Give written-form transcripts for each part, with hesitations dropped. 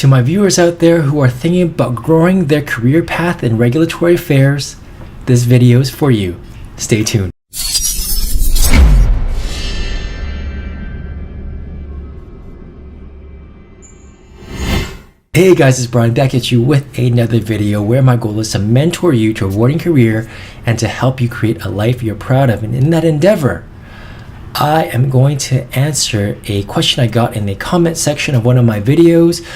To my viewers out there who are thinking about growing their career path in regulatory affairs, this video is for you. Stay tuned. Hey guys, it's Brian back at you with another video where my goal is to mentor you to a rewarding career and to help you create a life you're proud of. And in that endeavor, I am going to answer a question I got in the comment section of one of my videos.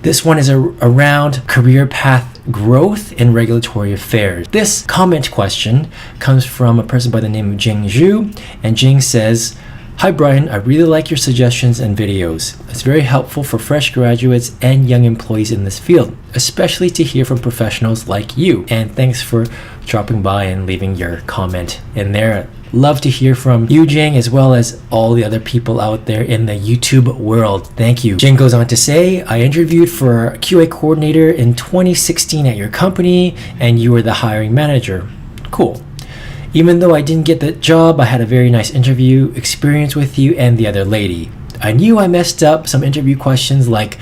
This one is around career path growth in regulatory affairs. This comment question comes from a person by the name of Jing Zhu, and Jing says, "Hi Brian, I really like your suggestions and videos. It's very helpful for fresh graduates and young employees in this field, especially to hear from professionals like you. And thanks for dropping by and leaving your comment in there. Love to hear from you, Jing, as well as all the other people out there in the YouTube world. Thank you." Jing goes on to say, "I interviewed for a QA coordinator in 2016 at your company, and you were the hiring manager. Cool. Even though I didn't get the job, I had a very nice interview experience with you and the other lady. I knew I messed up some interview questions like,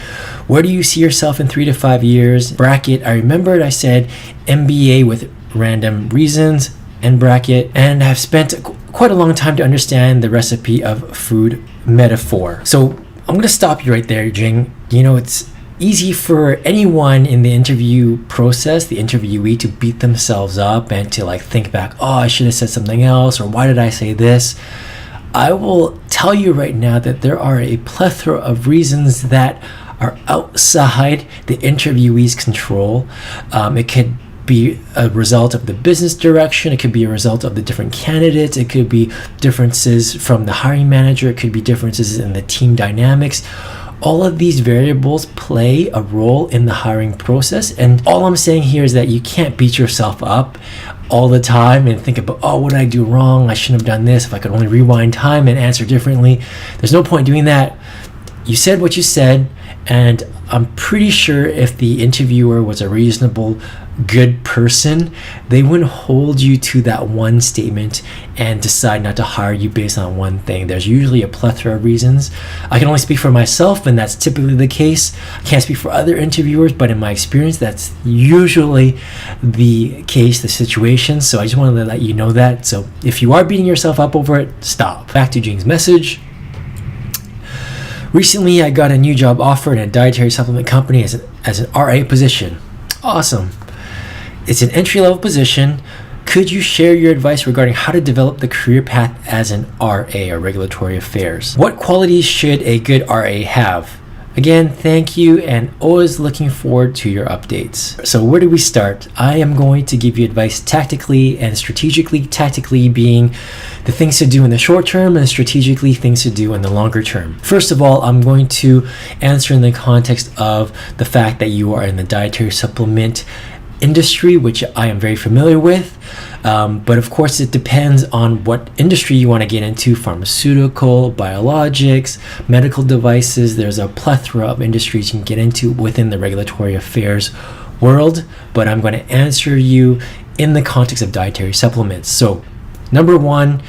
where do you see yourself in 3 to 5 years? Bracket, I remembered I said MBA with random reasons, end bracket, and I've spent quite a long time to understand the recipe of food metaphor." So I'm going to stop you right there, Jing. You know, it's easy for anyone in the interview process, the interviewee, to beat themselves up and to think back, oh, I should have said something else, or why did I say this? I will tell you right now that there are a plethora of reasons that are outside the interviewee's control. It could be a result of the business direction, it could be a result of the different candidates, it could be differences from the hiring manager, it could be differences in the team dynamics. All of these variables play a role in the hiring process, and all I'm saying here is that you can't beat yourself up all the time and think about, oh, what did I do wrong? I shouldn't have done this. If I could only rewind time and answer differently. There's no point doing that. You said what you said, and I'm pretty sure if the interviewer was a reasonable, good person, they wouldn't hold you to that one statement and decide not to hire you based on one thing. There's usually a plethora of reasons. I can only speak for myself, and that's typically the case. I can't speak for other interviewers, but in my experience, that's usually the case, the situation. So I just wanted to let you know that. So if you are beating yourself up over it, stop. Back to Jing's message. "Recently, I got a new job offer in a dietary supplement company as an RA position. Awesome. It's an entry-level position. Could you share your advice regarding how to develop the career path as an RA, or regulatory affairs? What qualities should a good RA have? Again, thank you, and always looking forward to your updates." So where do we start? I am going to give you advice tactically and strategically. Tactically being the things to do in the short term, and strategically things to do in the longer term. First of all, I'm going to answer in the context of the fact that you are in the dietary supplement industry, which I am very familiar with. But of course, it depends on what industry you want to get into: pharmaceutical, biologics, medical devices. There's a plethora of industries you can get into within the regulatory affairs world, but I'm going to answer you in the context of dietary supplements. So, number one,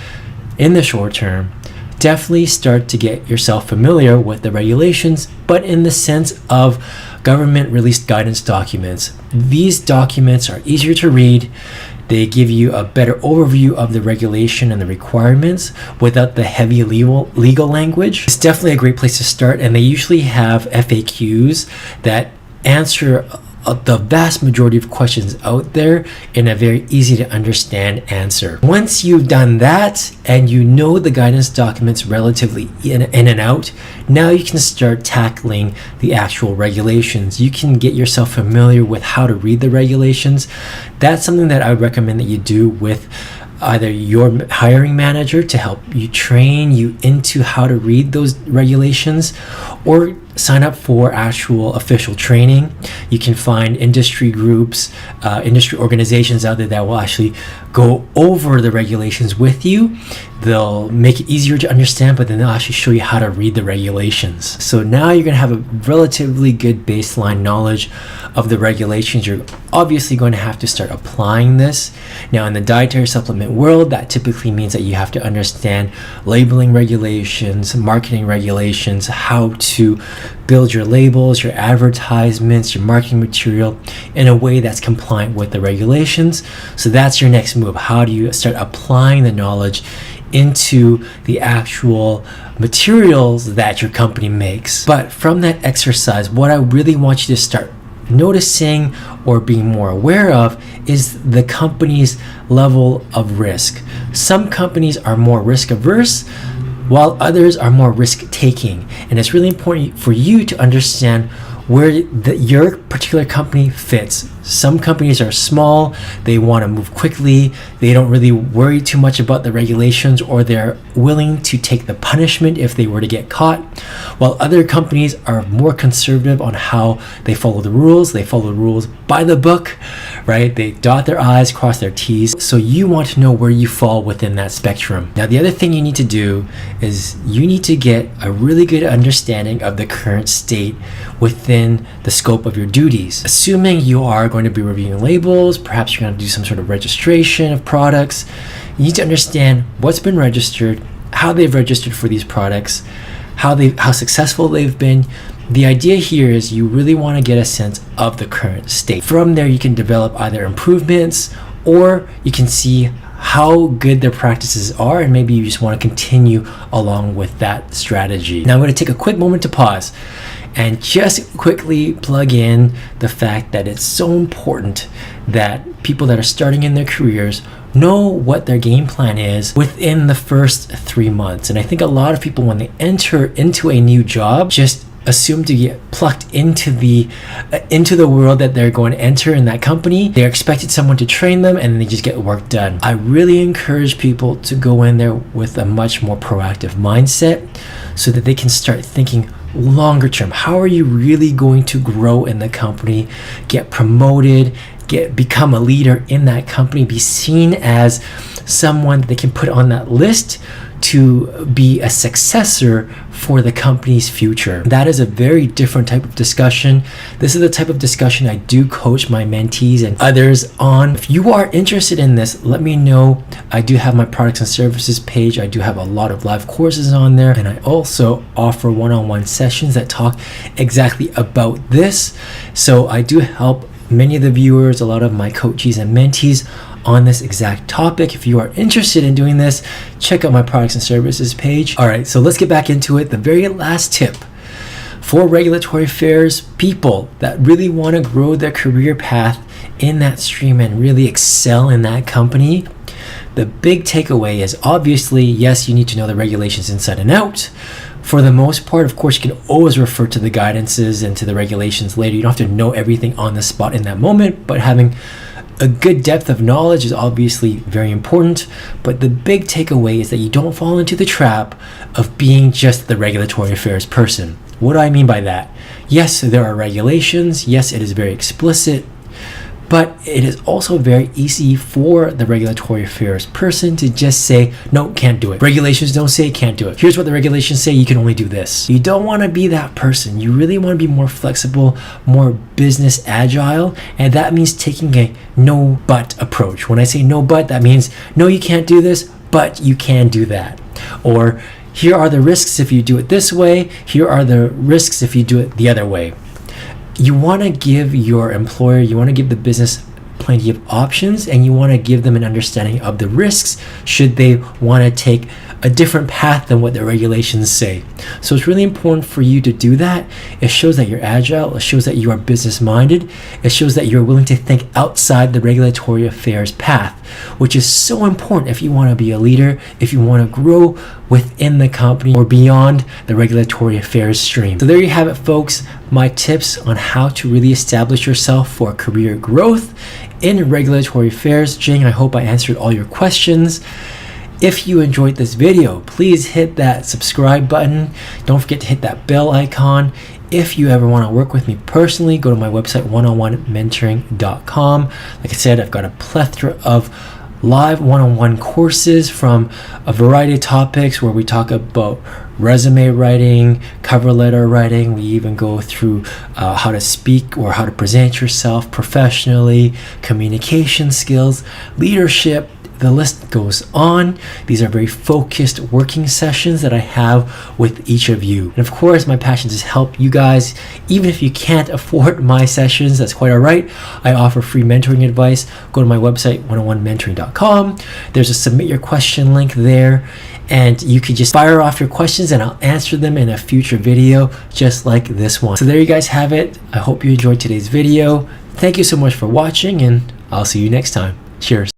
in the short term, definitely start to get yourself familiar with the regulations, but in the sense of government released guidance documents. These documents are easier to read. They give you a better overview of the regulation and the requirements without the heavy legal language. It's definitely a great place to start, and they usually have FAQs that answer the vast majority of questions out there in a very easy to understand answer. Once you've done that and you know the guidance documents relatively in and out, now you can start tackling the actual regulations. You can get yourself familiar with how to read the regulations. That's something that I would recommend that you do with either your hiring manager to help you train you into how to read those regulations, or sign up for actual official training. You can find industry groups, industry organizations out there that will actually go over the regulations with you. They'll make it easier to understand, but then they'll actually show you how to read the regulations. So now you're going to have a relatively good baseline knowledge of the regulations. You're obviously going to have to start applying this. Now, in the dietary supplement world, that typically means that you have to understand labeling regulations, marketing regulations, how to build your labels, your advertisements, your marketing material in a way that's compliant with the regulations. So that's your next move. How do you start applying the knowledge into the actual materials that your company makes? But from that exercise, what I really want you to start noticing or being more aware of is the company's level of risk. Some companies are more risk averse, while others are more risk taking. And it's really important for you to understand where your particular company fits. Some companies are small, they want to move quickly, they don't really worry too much about the regulations, or they're willing to take the punishment if they were to get caught, while other companies are more conservative on how they follow the rules. They follow the rules by the book, right? They dot their I's, cross their T's. So you want to know where you fall within that spectrum. Now, the other thing you need to do is you need to get a really good understanding of the current state within the scope of your duties. Assuming you are going to be reviewing labels, perhaps you're going to do some sort of registration of products, you need to understand what's been registered, how they've registered for these products, how successful they've been. The idea here is you really want to get a sense of the current state. From there, you can develop either improvements, or you can see how good their practices are, and maybe you just want to continue along with that strategy. Now I'm going to take a quick moment to pause and just quickly plug in the fact that it's so important that people that are starting in their careers know what their game plan is within the first 3 months. And I think a lot of people, when they enter into a new job, just assume to get plucked into the world that they're going to enter in that company. They're expected someone to train them, and they just get work done. I really encourage people to go in there with a much more proactive mindset so that they can start thinking longer term. How are you really going to grow in the company, get promoted, become a leader in that company, be seen as someone they can put on that list to be a successor for the company's future? That is a very different type of discussion. This is the type of discussion I do coach my mentees and others on. If you are interested in this, let me know. I do have my products and services page. I do have a lot of live courses on there, and I also offer one-on-one sessions that talk exactly about this. So I do help many of the viewers, a lot of my coaches and mentees on this exact topic. If you are interested in doing this, check out my products and services page. All right, so let's get back into it. The very last tip for regulatory affairs people that really want to grow their career path in that stream and really excel in that company, the big takeaway is obviously, yes, you need to know the regulations inside and out. For the most part, of course, you can always refer to the guidances and to the regulations later. You don't have to know everything on the spot in that moment, but having a good depth of knowledge is obviously very important. But the big takeaway is that you don't fall into the trap of being just the regulatory affairs person. What do I mean by that? Yes, there are regulations. Yes, it is very explicit. But it is also very easy for the regulatory affairs person to just say, no, can't do it. Regulations don't say can't do it. Here's what the regulations say, you can only do this. You don't want to be that person. You really want to be more flexible, more business agile, and that means taking a no but approach. When I say no but, that means no, you can't do this, but you can do that. Or here are the risks if you do it this way. Here are the risks if you do it the other way. You want to give your employer, you want to give the business plenty of options, and you want to give them an understanding of the risks should they want to take a different path than what the regulations say. So it's really important for you to do that. It shows that you're agile. It shows that you are business minded. It shows that you're willing to think outside the regulatory affairs path, which is so important if you want to be a leader, if you want to grow within the company or beyond the regulatory affairs stream. So there you have it, folks. My tips on how to really establish yourself for career growth in regulatory affairs. Jing, I hope I answered all your questions. If you enjoyed this video, please hit that subscribe button. Don't forget to hit that bell icon. If you ever want to work with me personally, go to my website, oneonone-mentoring.com. Like I said, I've got a plethora of live one-on-one courses from a variety of topics where we talk about resume writing, cover letter writing. We even go through how to speak or how to present yourself professionally, communication skills, leadership, the list goes on. These are very focused working sessions that I have with each of you. And of course, my passion is to help you guys. Even if you can't afford my sessions, that's quite all right. I offer free mentoring advice. Go to my website, 101mentoring.com. There's a submit your question link there, and you can just fire off your questions and I'll answer them in a future video just like this one. So there you guys have it. I hope you enjoyed today's video. Thank you so much for watching, and I'll see you next time. Cheers.